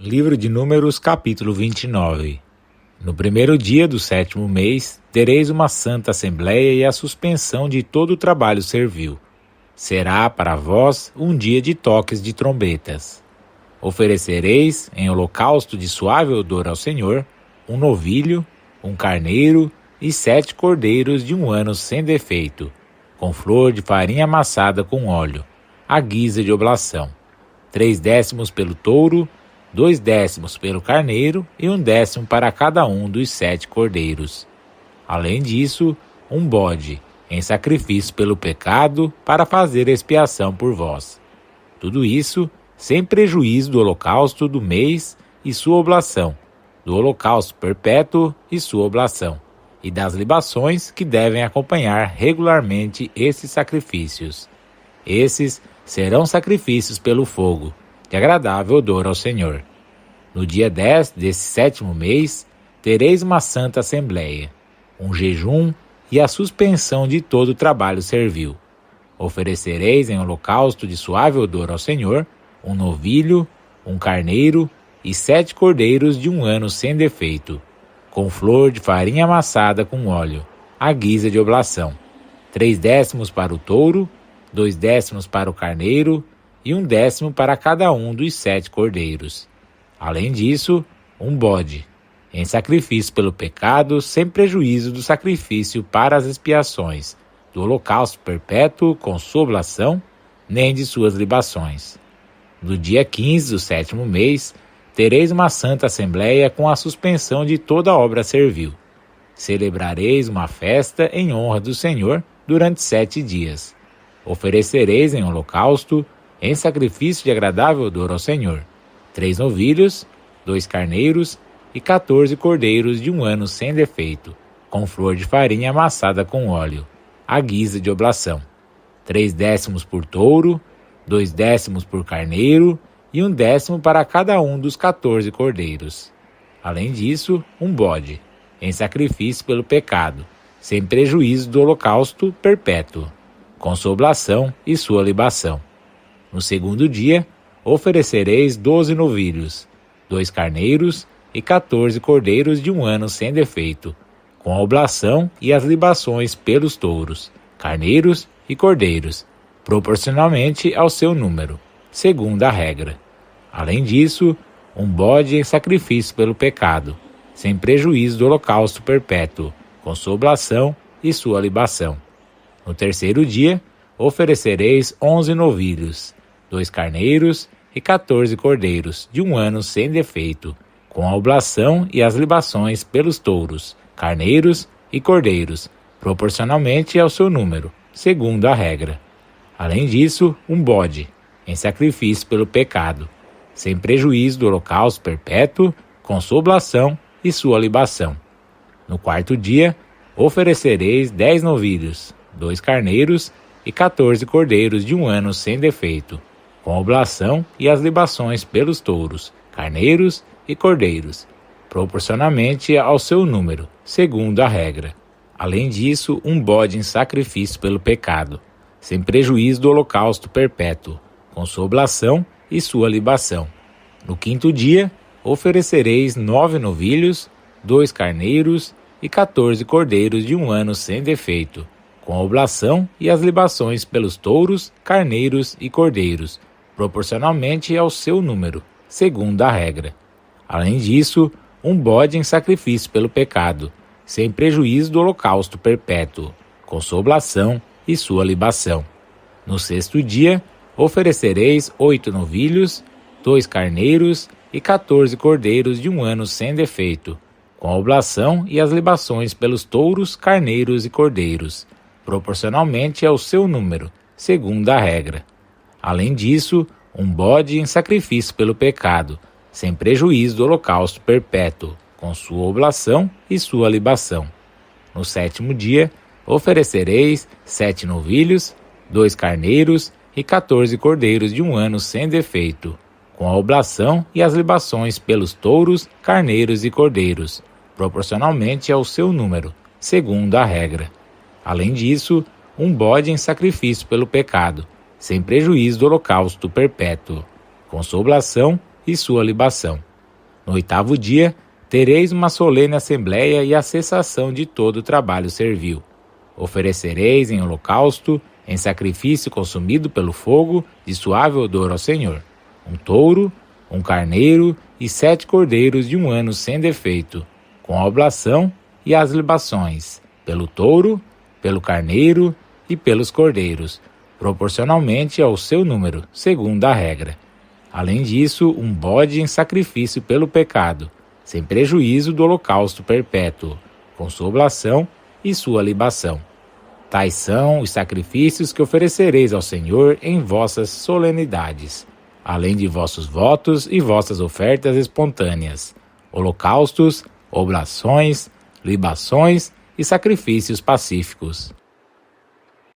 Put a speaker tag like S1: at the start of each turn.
S1: Livro de Números, capítulo 29. No primeiro dia do 7º mês, tereis uma santa assembleia e a suspensão de todo o trabalho servil. Será para vós um dia de toques de trombetas. Oferecereis, em holocausto de suave odor ao Senhor, um novilho, um carneiro e 7 cordeiros de 1 ano sem defeito, com flor de farinha amassada com óleo, à guisa de oblação. 3/10 pelo touro, 2/10 pelo carneiro e 1/10 para cada um dos 7 cordeiros. Além disso, um bode, em sacrifício pelo pecado, para fazer expiação por vós. Tudo isso sem prejuízo do holocausto do mês e sua oblação, do holocausto perpétuo e sua oblação, e das libações que devem acompanhar regularmente esses sacrifícios. Esses serão sacrifícios pelo fogo, de agradável odor ao Senhor. No dia 10 desse 7º mês, tereis uma santa assembleia, um jejum e a suspensão de todo o trabalho servil. Oferecereis em holocausto de suave odor ao Senhor um novilho, um carneiro e 7 cordeiros de 1 ano sem defeito, com flor de farinha amassada com óleo, à guisa de oblação. 3/10 para o touro, 2/10 para o carneiro e 1/10 para cada um dos 7 cordeiros. Além disso, um bode, em sacrifício pelo pecado, sem prejuízo do sacrifício para as expiações, do holocausto perpétuo com sua oblação, nem de suas libações. No dia 15 do 7º mês, tereis uma santa assembleia com a suspensão de toda a obra servil. Celebrareis uma festa em honra do Senhor durante 7 dias. Oferecereis em holocausto, em sacrifício de agradável odor ao Senhor, 3 novilhos, 2 carneiros e 14 cordeiros de 1 ano sem defeito, com flor de farinha amassada com óleo, à guisa de oblação. 3/10 por touro, 2/10 por carneiro e 1/10 para cada um dos 14 cordeiros. Além disso, um bode, em sacrifício pelo pecado, sem prejuízo do holocausto perpétuo, com sua oblação e sua libação. No segundo dia, oferecereis 12 novilhos, 2 carneiros e 14 cordeiros de 1 ano sem defeito, com a oblação e as libações pelos touros, carneiros e cordeiros, proporcionalmente ao seu número, segundo a regra. Além disso, um bode em sacrifício pelo pecado, sem prejuízo do holocausto perpétuo, com sua oblação e sua libação. No terceiro dia, oferecereis 11 novilhos, 2 carneiros e 14 cordeiros de 1 ano sem defeito, com a oblação e as libações pelos touros, carneiros e cordeiros, proporcionalmente ao seu número, segundo a regra. Além disso, um bode, em sacrifício pelo pecado, sem prejuízo do holocausto perpétuo, com sua oblação e sua libação. No quarto dia, oferecereis 10 novilhos, 2 carneiros e 14 cordeiros de 1 ano sem defeito, com a oblação e as libações pelos touros, carneiros e cordeiros, proporcionalmente ao seu número, segundo a regra. Além disso, um bode em sacrifício pelo pecado, sem prejuízo do holocausto perpétuo, com sua oblação e sua libação. No quinto dia, oferecereis 9 novilhos, 2 carneiros e 14 cordeiros de 1 ano sem defeito, com a oblação e as libações pelos touros, carneiros e cordeiros, proporcionalmente ao seu número, segundo a regra. Além disso, um bode em sacrifício pelo pecado, sem prejuízo do holocausto perpétuo, com sua oblação e sua libação. No sexto dia, oferecereis 8 novilhos, 2 carneiros e 14 cordeiros de 1 ano sem defeito, com a oblação e as libações pelos touros, carneiros e cordeiros, proporcionalmente ao seu número, segundo a regra. Além disso, um bode em sacrifício pelo pecado, sem prejuízo do holocausto perpétuo, com sua oblação e sua libação. No sétimo dia, oferecereis 7 novilhos, 2 carneiros e 14 cordeiros de 1 ano sem defeito, com a oblação e as libações pelos touros, carneiros e cordeiros, proporcionalmente ao seu número, segundo a regra. Além disso, um bode em sacrifício pelo pecado, sem prejuízo do holocausto perpétuo, com sua oblação e sua libação. No 8º dia, tereis uma solene assembleia e a cessação de todo o trabalho servil. Oferecereis em holocausto, em sacrifício consumido pelo fogo, de suave odor ao Senhor, um touro, um carneiro e 7 cordeiros de 1 ano sem defeito, com a oblação e as libações, pelo touro, pelo carneiro e pelos cordeiros, proporcionalmente ao seu número, segundo a regra. Além disso, um bode em sacrifício pelo pecado, sem prejuízo do holocausto perpétuo, com sua oblação e sua libação. Tais são os sacrifícios que oferecereis ao Senhor em vossas solenidades, além de vossos votos e vossas ofertas espontâneas, holocaustos, oblações, libações e sacrifícios pacíficos.